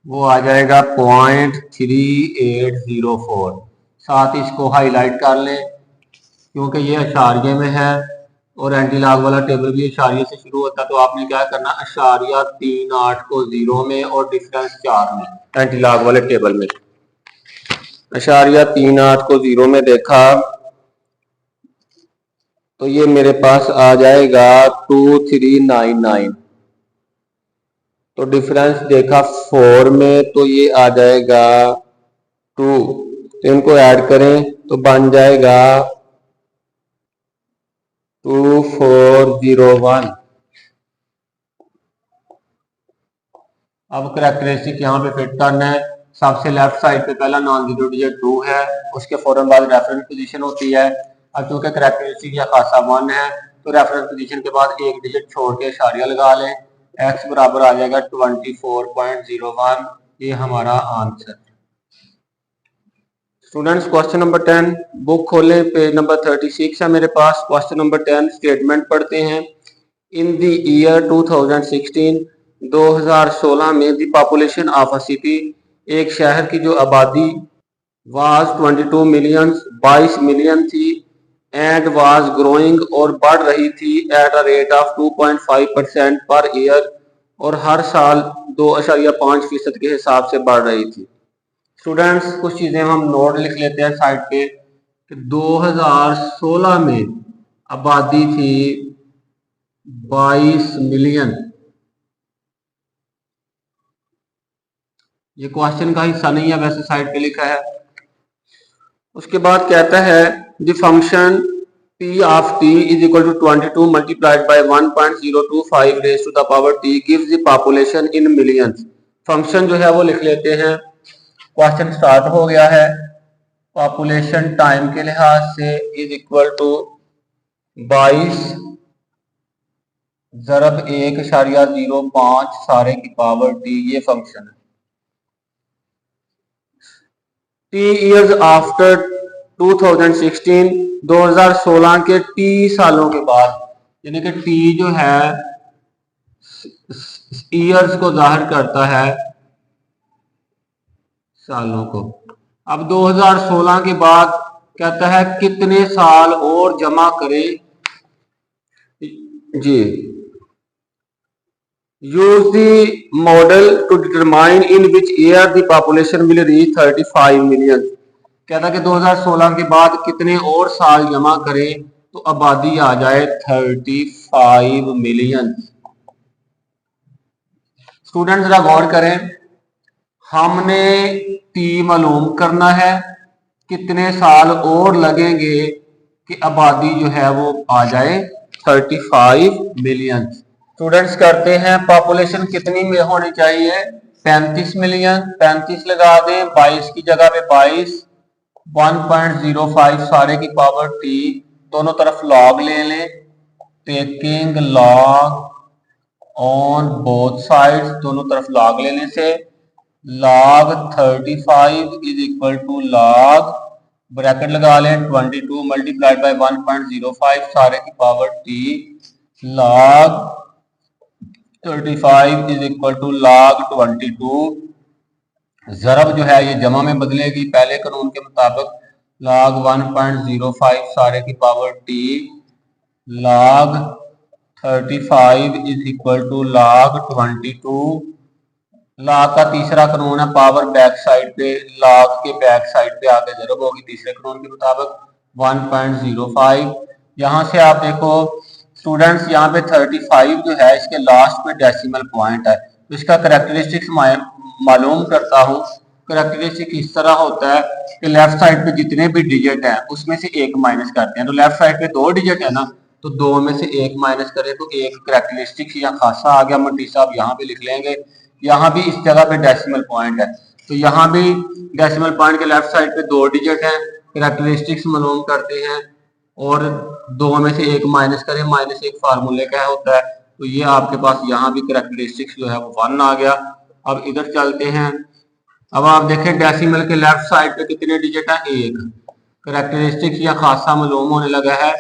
वो आ जाएगा 0.3804। साथ ही इसको हाईलाइट कर लें क्योंकि ये अशारिये में है और एंटी लॉग वाला टेबल भी अशारिये से शुरू होता है। तो आपने क्या करना, 0.38 को 0 में और डिफरेंस 4 में, एंटी लॉग वाले टेबल में 0.38 को 0 में देखा तो ये मेरे पास आ जाएगा 2399। तो डिफरेंस देखा 4 में तो ये आ जाएगा 2, तो इनको ऐड करें तो बन जाएगा 2401। अब करैक्टरिस्टिक यहाँ पे फिट करना है। सबसे लेफ्ट साइड पे पहला नॉन जीरो डिजिट 2 है, उसके फौरन बाद रेफरेंस पोजीशन होती है। अब चूंकि करैक्टरिस्टिक या खासा 1 है तो रेफरेंस पोजीशन के बाद एक डिजिट छोड़ के इशारिया लगा लें। x बराबर आ जाएगा 24.01। ये हमारा answer. Students question number 10 book खोलें, पेज नंबर 36 है मेरे पास। क्वेश्चन नंबर 10 स्टेटमेंट पढ़ते हैं। इन द ईयर 2016 में the population of a city, एक शहर की जो आबादी वाज 22 मिलियन 22 मिलियन थी एंड वाज ग्रोइंग और बढ़ रही थी at a rate of 2.5% per year और हर साल 2.5% के हिसाब से बढ़ रही थी। स्टूडेंट्स कुछ चीजें हम नोट लिख लेते हैं साइड पे कि 2016 में आबादी थी 22 मिलियन। ये क्वेश्चन का हिस्सा नहीं है, वैसे साइड पे लिखा है। उसके बाद कहता है द फंक्शन p ऑफ t is equal to 22 multiplied by 1.025 raise to the power t gives the population in millions. Function जो है वो लिख लेते हैं। क्वेश्चन स्टार्ट हो गया है। पॉपुलेशन टाइम के लिहाज से इज इक्वल टू 22 ज़रब 1.05 सारे की पावर t, ये फंक्शन है। t इयर्स आफ्टर 2016, 2016 के t सालों के बाद, यानी कि t जो है ईयर्स को जाहिर करता है सालों को। अब 2016 के बाद कहता है कितने साल और जमा करें जी। Use the model to determine in which year the population will reach 35 million. कहता कि 2016 के बाद कितने और साल जमा करें तो आबादी आ जाए 35 मिलियन। स्टूडेंट जरा गौर करें, हमने टी मालूम करना है, कितने साल और लगेंगे कि आबादी जो है वो आ जाए 35 मिलियन। स्टूडेंट्स करते हैं, पॉपुलेशन कितनी में होनी चाहिए 35 मिलियन, 35 लगा दें, 22 की जगह पे 22, 1.05 सारे की पावर टी, दोनों तरफ लॉग ले लें, taking log on both sides, दोनों तरफ लॉग लेने से log 35 is equal to log, bracket लगा लें, 22 मल्टीप्लाइड बाय 1.05 सारे की power t, log 35 is equal to log 22। ज़रब जो है ये जमा में बदलेगी पहले कानून के मुताबिक, log 1.05 सारे की power t, log 35 is equal to log 22। log का तीसरा कानून है पावर बैक साइड पे, log के बैक साइड पे आके ज़रब होगी तीसरे कानून के मुताबिक 1.05। यहाँ से आप देखो स्टूडेंट्स, यहाँ पे 35 जो है इसके लास्ट में डेसिमल पॉइंट है, तो इसका करेक्टरिस्टिक्स मालूम करता हूँ। करेक्टरिस्टिक इस तरह होता है कि लेफ्ट साइड पे जितने भी डिजिट हैं उसमें से एक माइनस करते हैं, तो लेफ्ट साइड पे 2 डिजिट है ना, तो 2 में से एक माइनस करें तो एक करेक्टरिस्टिक्स या खासा आ गया। मंटी साहब यहाँ पे लिख लेंगे, यहाँ भी इस जगह पे डेसिमल पॉइंट है, तो यहाँ भी डेसिमल पॉइंट के लेफ्ट साइड पे 2 डिजिट हैं, करेक्टरिस्टिक्स मालूम करते हैं और 2 में से एक माइनस करें, माइनस एक फार्मूले का होता है, तो ये आपके पास यहाँ भी करेक्टरिस्टिक्स जो है वो 1 आ गया। अब इधर चलते हैं, अब आप देखें डेसिमल के लेफ्ट साइड पे कितने डिजिट है, 1, करेक्टरिस्टिक्स या खासा मालूम होने लगा है।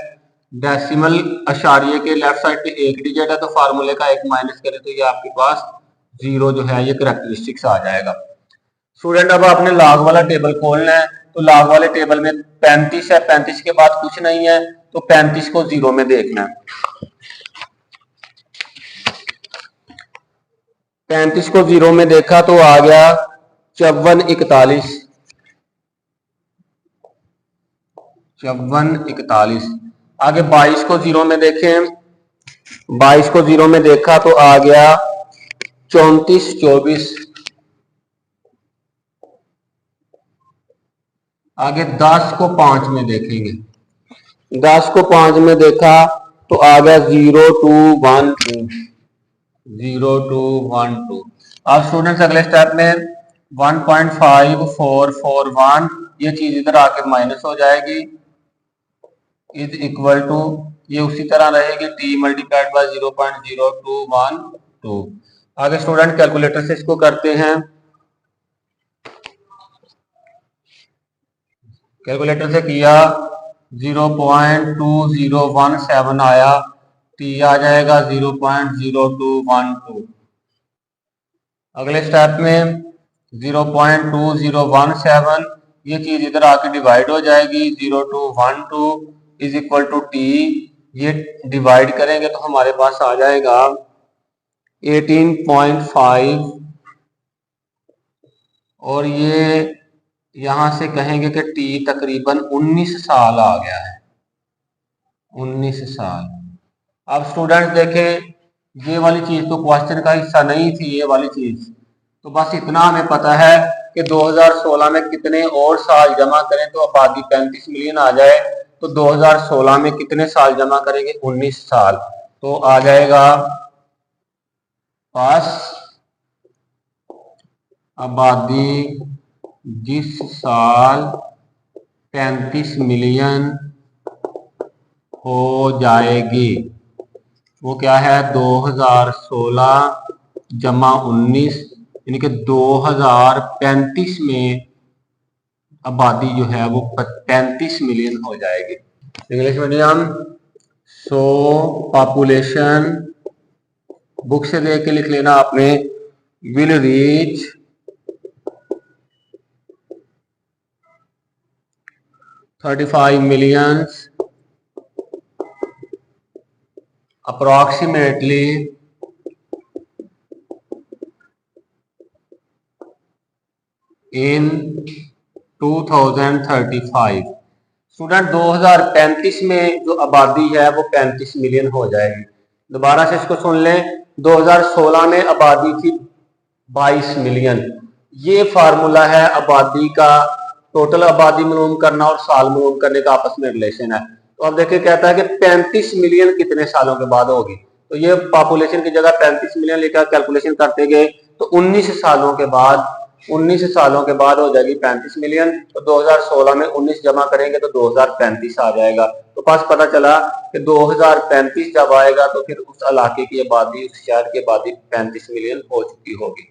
डेसिमल अशारिये के लेफ्ट साइड पे 1 डिजिट है, तो फार्मूले का 1 माइनस करें तो ये आपके पास 0 जो है ये करेक्टरिस्टिक्स आ जाएगा। स्टूडेंट अब आपने लॉग वाला टेबल खोलना है, तो लॉग वाले टेबल में 35 है, 35 के बाद कुछ नहीं है, तो 35 को 0 में देखना है। 35 को 0 में देखा तो आ गया 5441, 5441। आगे 22 को 0 में देखें, 22 को 0 में देखा तो आ गया 3424। आगे 10 को 5 में देखेंगे, 10 को 5 में देखा तो आ गया 0212, 0212। अब स्टूडेंट्स अगले स्टेप में 1.5441, ये चीज इधर आके माइनस हो जाएगी, इज इक्वल टू, ये उसी तरह रहेगी t मल्टीप्लाइड बाय 0.0212। आगे स्टूडेंट कैलकुलेटर से इसको करते हैं, कैलकुलेटर से किया 0.2017 आया, t आ जाएगा 0.0212। अगले स्टेप में 0.2017, ये चीज इधर आके डिवाइड हो जाएगी, 0212 इज इक्वल टू टी, ये डिवाइड करेंगे तो हमारे पास आ जाएगा 18.5, और ये यहां से कहेंगे कि टी तकरीबन 19 साल आ गया है, 19 साल। अब स्टूडेंट देखें, ये वाली चीज तो क्वेश्चन का हिस्सा नहीं थी, ये वाली चीज तो बस इतना हमें पता है कि 2016 में कितने और साल जमा करें तो आबादी 35 मिलियन आ जाए, तो 2016 में कितने साल जमा करेंगे, 19 साल, तो आ जाएगा पास आबादी जिस साल 35 मिलियन हो जाएगी वो क्या है, 2016 जमा 19, यानी कि 2035 में आबादी जो है वो 35 मिलियन हो जाएगी। इंग्लिश मीडियम, सो पॉपुलेशन, बुक से देख के लिख लेना आपने, will reach 35 million approximately in 2035। Student 2035 में जो आबादी है वो 35 मिलियन हो जाएगी। दोबारा से इसको सुन लें, 2016 में आबादी थी 22 मिलियन, ये फार्मूला है आबादी का, टोटल आबादी मालूम करना और साल मालूम करने का आपस में रिलेशन है। तो अब देखिए कहता है कि 35 मिलियन कितने सालों के बाद होगी, तो ये पॉपुलेशन की जगह 35 मिलियन लिखा, कैलकुलेशन करते गए तो तो 19 सालों के बाद हो जाएगी 35 मिलियन। तो 2016 में 19 जमा करेंगे तो 2035 आ जाएगा। तो बस पता चला कि 2035 जब आएगा तो फिर उस इलाके की आबादी, उस शहर की आबादी 35 मिलियन हो चुकी होगी।